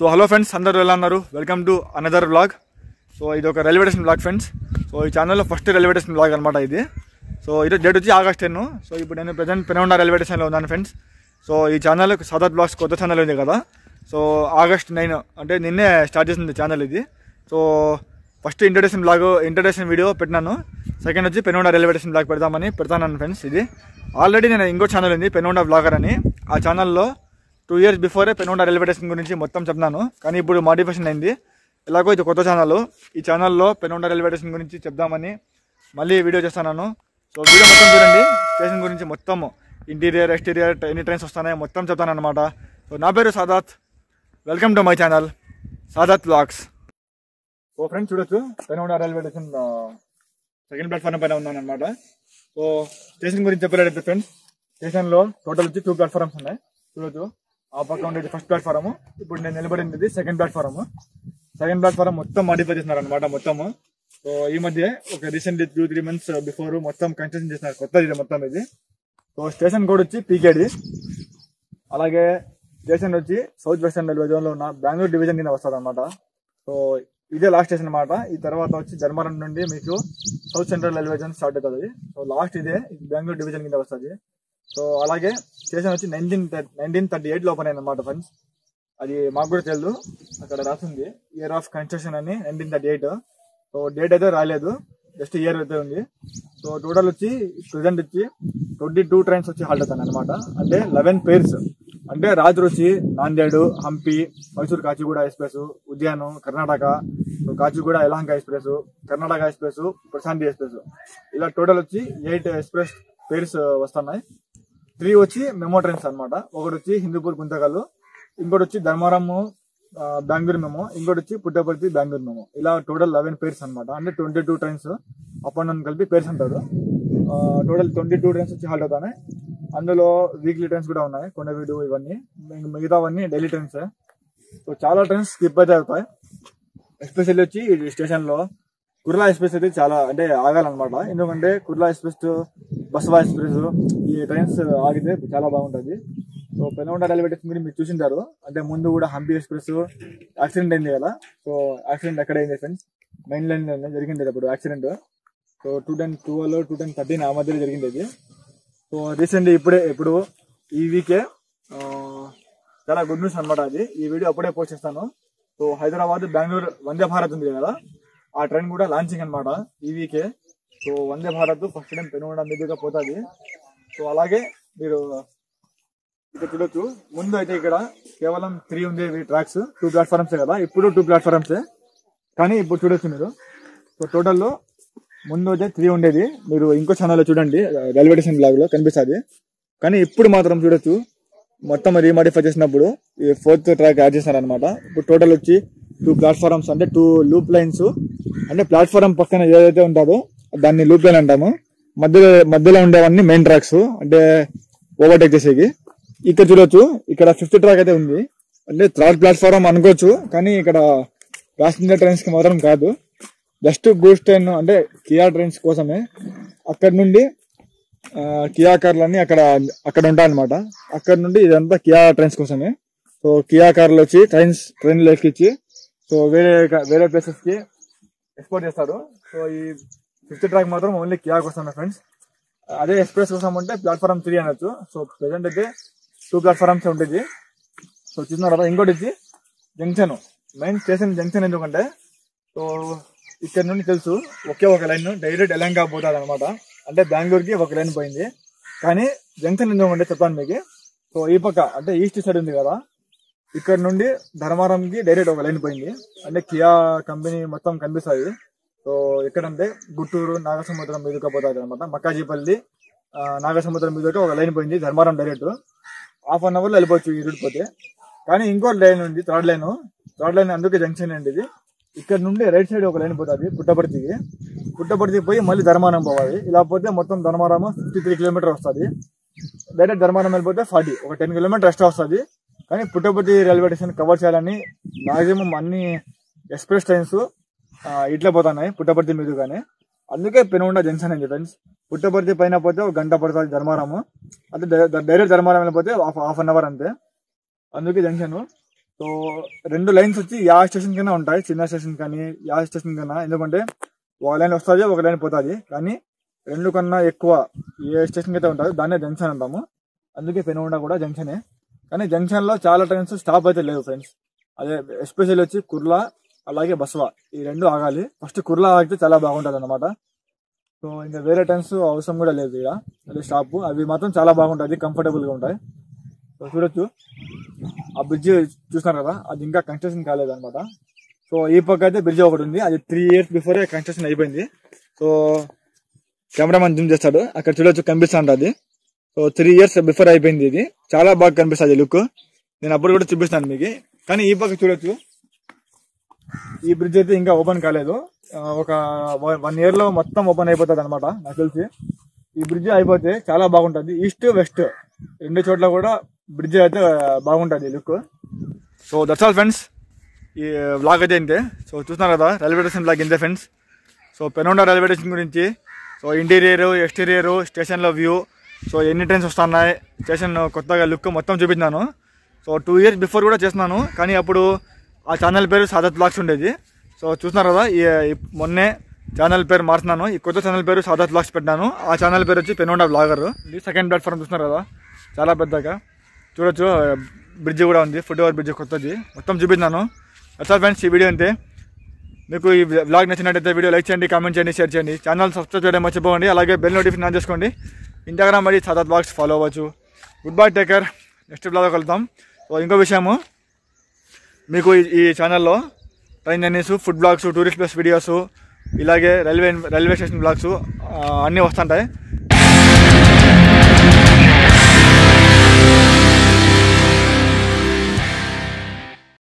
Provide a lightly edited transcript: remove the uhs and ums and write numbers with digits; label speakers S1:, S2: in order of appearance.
S1: So hello friends, అందరూ ఎలా ఉన్నారు? Welcome to another vlog. So ఇది ఒక railway station vlog friends. So ఈ ఛానల్లో ఫస్ట్ రైల్వే స్టేషన్ వ్లాగ్ అనమాట ఇది. సో ఈరోజు డేట్ వచ్చి ఆగస్ట్ 10. సో ఇప్పుడు నేను ప్రజెంట్ పెనుగొండ రైల్వే స్టేషన్లో ఉన్నాను ఫ్రెండ్స్. సో ఈ ఛానల్ సాదాత్ బ్లాగ్స్ కొత్త ఛానల్ ఉంది కదా. సో ఆగస్ట్ 9 అంటే నిన్నే స్టార్ట్ చేసింది ఛానల్ ఇది. సో ఫస్ట్ ఇంట్రడక్షన్ వీడియో పెట్టినాను. సెకండ్ వచ్చి పెనుగొండ రైల్వే స్టేషన్ బ్లాగ్ పెడతాను ఫ్రెండ్స్. ఇది ఆల్రెడీ నేను ఇంకో ఛానల్ ఉంది పెనుగొండ బ్లాగర్ అని. ఆ ఛానల్లో 2 years బిఫోరే పెనుగొండ రైల్వే స్టేషన్ గురించి మొత్తం చెప్తున్నాను. కానీ ఇప్పుడు మోడిఫికేషన్ అయింది. ఎలాగో ఇది కొత్త ఛానల్. ఈ ఛానల్లో పెనుగొండ రైల్వే స్టేషన్ గురించి చెప్దామని మళ్ళీ వీడియో చేస్తున్నాను. సో వీడియో మొత్తం చూడండి. స్టేషన్ గురించి మొత్తం ఇంటీరియర్, ఎక్స్టీరియర్, ఎన్ని ట్రైన్స్ వస్తున్నాయి మొత్తం చెప్తాను అనమాట. సో నా పేరు Sadat. Welcome to my channel Sadat vlogs. So friends చూడొచ్చు, Penukonda railway station second platform పైన ఉన్నాను అనమాట. సో స్టేషన్ గురించి చెప్పలేదంటే ఫ్రెండ్స్, స్టేషన్లో టోటల్ వచ్చి 2 ప్లాట్ఫామ్స్ ఉన్నాయి. చూడొచ్చు, ఆ పక్క ఉండేది ఫస్ట్ ప్లాట్ఫారం, ఇప్పుడు నేను నిలబడింది సెకండ్ ప్లాట్ఫారం. సెకండ్ ప్లాట్ఫారం మొత్తం మాడిఫై చేస్తున్నారు అనమాట మొత్తము. సో ఈ మధ్య ఒక రీసెంట్లీ 2-3 months బిఫోర్ మొత్తం కన్స్ట్రక్షన్ చేసినారు కొత్తది ఇది మొత్తం ఇది. సో స్టేషన్ కోడ్ వచ్చి పీకేడి. అలాగే స్టేషన్ వచ్చి సౌత్ వెస్టర్న్ రైల్వే జోన్ లో ఉన్న బెంగళూరు డివిజన్ కింద వస్తుంది అనమాట. సో ఇదే లాస్ట్ స్టేషన్ అనమాట. ఈ తర్వాత వచ్చి ధర్మవరం నుండి మీకు south central railway zone start అవుతుంది. సో లాస్ట్ ఇదే బెంగళూరు డివిజన్ కింద వస్తుంది. సో అలాగే స్టేషన్ వచ్చి 1938 ఓపెన్ అయింది అనమాట ఫ్రెండ్స్. అది మాకు కూడా తెలియదు, అక్కడ రాసింది ఇయర్ ఆఫ్ కన్స్ట్రక్షన్ అని 1938. సో డేట్ అయితే రాలేదు, జస్ట్ ఇయర్ అయితే ఉంది. సో టోటల్ వచ్చి ప్రెసెంట్ వచ్చి 22 ట్రైన్స్ వచ్చి హాల్ట్ అవుతాను అనమాట. అంటే 11 pairs. అంటే రాత్రి వచ్చి Nanded, Hampi, Mysuru Kacheguda express, Udyanam, Karnataka, Kacheguda Yelahanka express, Karnataka express, Prasanthi express, ఇలా టోటల్ వచ్చి 8 ఎక్స్ప్రెస్ పేర్స్ వస్తున్నాయి. 3 వచ్చి మెమో ట్రైన్స్ అనమాట. ఒకటి వచ్చి హిందూపూర్ గుంతకల్లు, ఇంకోటి వచ్చి ధర్మవరము బెంగళూరు మెమో, ఇంకోటి వచ్చి పుట్టపర్తి బెంగళూరు మెమో. ఇలా టోటల్ 11 pairs అనమాట. అంటే 22 ట్రైన్స్ అప్ అండ్ డౌన్ కలిపి పేర్స్ అంటారు. టోటల్ 22 ట్రైన్స్ వచ్చి హాల్ట్ అవుతాయి. అందులో వీక్లీ ట్రైన్స్ కూడా ఉన్నాయి, కొండవీడు ఇవన్నీ. మిగతావన్నీ డైలీ ట్రైన్స్. సో చాలా ట్రైన్స్ స్కిప్ అయితే అవుతాయి. ఎస్పెషల్లీ వచ్చి ఈ స్టేషన్ లో కుర్లా ఎక్స్ప్రెస్ అయితే చాలా అంటే ఆగాలన్నమాట. ఎందుకంటే కుర్లా ఎక్స్ప్రెస్, బస్వా ఎక్స్ప్రెస్, ఈ ట్రైన్స్ ఆగితే చాలా బాగుంటుంది. సో పెనుగొండ రైల్వే స్టేషన్ గురించి మీరు చూసింటారు. అంటే ముందు కూడా హంపి ఎక్స్ప్రెస్ యాక్సిడెంట్ అయింది కదా. సో యాక్సిడెంట్ ఎక్కడ అయింది ఫ్రెండ్స్? మెయిన్ లైన్ లో జరిగింది అప్పుడు యాక్సిడెంట్. సో 2012, 2013 ఆ మధ్యలో జరిగింది అది. సో రీసెంట్లీ ఇప్పుడు ఈ వీకే చాలా గుడ్ న్యూస్ అనమాట. అది ఈ వీడియో అప్పుడే పోస్ట్ చేస్తాను. సో హైదరాబాద్ బెంగళూరు వందే భారత్ ఉంది కదా, ఆ ట్రైన్ కూడా లాంచింగ్ అనమాట ఈ వీకే. So Vande Bharat first time Penugonda మీదుగా పోతుంది. సో అలాగే మీరు ఇక్కడ చూడొచ్చు, ముందు అయితే ఇక్కడ కేవలం 3 ఉండేవి ట్రాక్స్, 2 ప్లాట్ఫార్మ్సే కదా. ఇప్పుడు 2 ప్లాట్ఫార్మ్సే, కానీ ఇప్పుడు చూడొచ్చు మీరు. సో టోటల్లో ముందు అయితే 3 ఉండేది. మీరు ఇంకో ఛానల్లో చూడండి, రైల్వే స్టేషన్ బ్లాగ్ లో కనిపిస్తుంది. కానీ ఇప్పుడు మాత్రం చూడొచ్చు, మొత్తం రీమాడిఫై చేసినప్పుడు ఈ 4th ట్రాక్ యాడ్ చేశారనమాట. ఇప్పుడు టోటల్ వచ్చి 2 ప్లాట్ఫార్మ్స్, అంటే 2 లూప్ లైన్స్. అంటే ప్లాట్ఫారం పక్కన ఏదైతే ఉంటుందో దాన్ని లూప్ లైన్ అంటాము. మధ్యలో ఉండేవన్నీ మెయిన్ ట్రాక్స్, అంటే ఓవర్టేక్ చేసేకి. ఇక్కడ చూడొచ్చు, ఇక్కడ 5th ట్రాక్ అయితే ఉంది. అంటే 3rd ప్లాట్ఫారం అనుకోవచ్చు, కానీ ఇక్కడ ప్యాసింజర్ ట్రైన్స్ కి మాత్రం కాదు, జస్ట్ గూడ్స్ ట్రైన్ అంటే కియా ట్రైన్స్ కోసమే. అక్కడ నుండి కియా కార్లు అన్ని అక్కడ ఉంటాయన్నమాట. అక్కడ నుండి ఇదంతా కియా ట్రైన్స్ కోసమే. సో కియా కార్లు వచ్చి ట్రైన్లో ఎక్కించి సో వేరే ప్లేసెస్ కి ఎక్స్పోర్ట్ చేస్తారు. సో ఈ 5th ట్రాక్ మాత్రం ఓన్లీ కియా కోసమే ఫ్రెండ్స్. అదే ఎక్స్ప్రెస్ కోసం అంటే ప్లాట్ఫారం 3 అనొచ్చు. సో ప్రెసెంట్ అయితే 2 ప్లాట్ఫార్మ్స్ ఉంటుంది. సో చూస్తున్నారు కదా. ఇంకోటి వచ్చి జంక్షన్, మెయిన్ స్టేషన్ జంక్షన్. ఎందుకంటే సో ఇక్కడ నుండి తెలుసు ఒకే ఒక లైన్ డైరెక్ట్ యలహంక పోతుంది అనమాట. అంటే బెంగళూరుకి ఒక లైన్ పోయింది. కానీ జంక్షన్ ఎందుకంటే చెప్తాను మీకు. సో ఈ పక్క అంటే ఈస్ట్ సైడ్ ఉంది కదా, ఇక్కడ నుండి ధర్మవరంకి డైరెక్ట్ ఒక లైన్ పోయింది. అంటే కియా కంపెనీ మొత్తం కనిపిస్తుంది. సో ఎక్కడంటే గుంటూరు, నాగసముద్రం మీదుగా పోతుంది అనమాట. మక్కాజీపల్లి, నాగసముద్రం మీదుగా ఒక లైన్ పోయింది ధర్మవరం డైరెక్ట్. 1/2 hour లో వెళ్ళిపోవచ్చు ఈ రూట్ పోతే. కానీ ఇంకో లైన్ ఉంది, థర్డ్ లైన్ అందుకే జంక్షన్ అండి ఇది. ఇక్కడ నుండి రైట్ సైడ్ ఒక లైన్ పోతుంది పుట్టపర్తికి పోయి మళ్ళీ ధర్మవరం పోవాలి. ఇలా పోతే మొత్తం ధర్మవరం 53 kilometers వస్తుంది. డైరెక్ట్ ధర్మవరం వెళ్ళిపోతే 40, ఒక 10 kilometers ఎక్స్ట్రా వస్తుంది. కానీ పుట్టపర్తి రైల్వే స్టేషన్ కవర్ చేయాలని మాక్సిమం అన్ని ఎక్స్ప్రెస్ ట్రైన్స్ ఇట్లా పోతున్నాయి పుట్టపర్తి మీదుగానే. అందుకే పెనుగొండ జంక్షన్ అండి ఫ్రెండ్స్. పుట్టపర్తి పైన పోతే 1 గంట పడుతుంది ధర్మవరము. అంటే డైరెక్ట్ ధర్మవరం వెళ్ళిపోతే 1/2 hour అంతే. అందుకే జంక్షన్. సో 2 లైన్స్ వచ్చి యా స్టేషన్ కన్నా ఉంటాయి, చిన్న స్టేషన్ కానీ యా స్టేషన్ కన్నా. ఎందుకంటే ఒక లైన్ వస్తుంది, ఒక లైన్ పోతుంది. కానీ 2 కన్నా ఎక్కువ ఏ స్టేషన్కి అయితే ఉంటుంది దాన్నే జంక్షన్ అంటాము. అందుకే పెనుగొండ కూడా జంక్షనే. కానీ జంక్షన్లో చాలా ట్రైన్స్ స్టాప్ అయితే లేవు ఫ్రెండ్స్. అదే ఎస్పెషల్లీ వచ్చి కుర్లా అలాగే బస్వా, ఈ 2 ఆగాలి. ఫస్ట్ కుర్లా ఆగితే చాలా బాగుంటుంది అన్నమాట. సో ఇంకా వేరే ట్రైన్స్ అవసరం కూడా లేదు ఇక్కడ, అదే స్టాప్. అవి మాత్రం చాలా బాగుంటుంది, కంఫర్టబుల్గా ఉంటాయి. సో చూడొచ్చు, ఆ బ్రిడ్జ్ చూస్తున్నారు కదా, అది ఇంకా కన్స్ట్రక్షన్ కాలేదన్నమాట. సో ఈ పక్క అయితే బ్రిడ్జ్ ఒకటి ఉంది, అది 3 years బిఫోరే కన్స్ట్రక్షన్ అయిపోయింది. సో కెమెరామెన్ జూమ్ చేస్తాడు, అక్కడ చూడొచ్చు కనిపిస్తుంది అది. సో 3 years బిఫోర్ అయిపోయింది. ఇది చాలా బాగా కనిపిస్తుంది లుక్, నేను అప్పుడు కూడా చూపిస్తాను మీకు. కానీ ఈ పక్క చూడొచ్చు, ఈ బ్రిడ్జ్ అయితే ఇంకా ఓపెన్ కాలేదు. ఒక 1 year లో మొత్తం ఓపెన్ అయిపోతుంది అనమాట నాకు తెలిసి. ఈ బ్రిడ్జ్ అయిపోతే చాలా బాగుంటుంది, ఈస్ట్ వెస్ట్ 2 చోట్ల కూడా బ్రిడ్జ్ అయితే బాగుంటుంది look. So that's all friends, ఈ వ్లాగ్ అయితే ఇంతే. సో చూస్తున్నారు కదా రైల్వే స్టేషన్ వ్లాగ్ ఇంతే friends. So Penukonda railway station గురించి, సో ఇంటీరియర్ ఎక్స్టీరియర్ స్టేషన్లో వ్యూ, సో ఎన్ని ట్రైన్స్ వస్తున్నాయి, స్టేషన్ కొత్తగా లుక్ మొత్తం చూపించాను. సో 2 years బిఫోర్ కూడా చేస్తున్నాను, కానీ అప్పుడు ఆ ఛానల్ పేరు సాదత్ వ్లాగ్స్ ఉండేది. సో చూస్తున్నారు కదా, మొన్నే ఛానల్ పేరు మార్చున్నాను, ఈ కొత్త ఛానల్ పేరు సాదత్ వ్లాగ్స్ పెట్టాను. ఆ ఛానల్ పేరు వచ్చి పెనుగొండ వ్లాగర్. ఇది సెకండ్ ప్లాట్ఫామ్ చూస్తున్నారు కదా, చాలా పెద్దగా చూడొచ్చు. బ్రిడ్జ్ కూడా ఉంది, ఫుట్ ఓవర్ బ్రిడ్జ్ కొత్తది, మొత్తం చూపించాను. అచ్చా ఫ్రెండ్స్, ఈ వీడియో అంతే. మీకు ఈ వ్లాగ్ నచ్చినట్టయితే వీడియో లైక్ చేయండి, కామెంట్ చేయండి, షేర్ చేయండి. ఛానల్ సబ్స్క్రైబ్ చేయడం మర్చిపోండి. అలాగే బెల్ నోటిఫికేషన్ ఆన్ చేసుకోండి. ఇన్స్టాగ్రామ్ మరి సాదత్ వ్లాగ్స్ ఫాలో అవ్వచ్చు. Good bye, take care. Next వ్లాగ్లో కలుద్దాం. సో ఇంకో విషయము, మీకు ఈ ఛానల్లో train journeys, food blogs, tourist place videos, ఇలాగే రైల్వే స్టేషన్ బ్లాగ్స్ అన్నీ వస్తుంటాయి.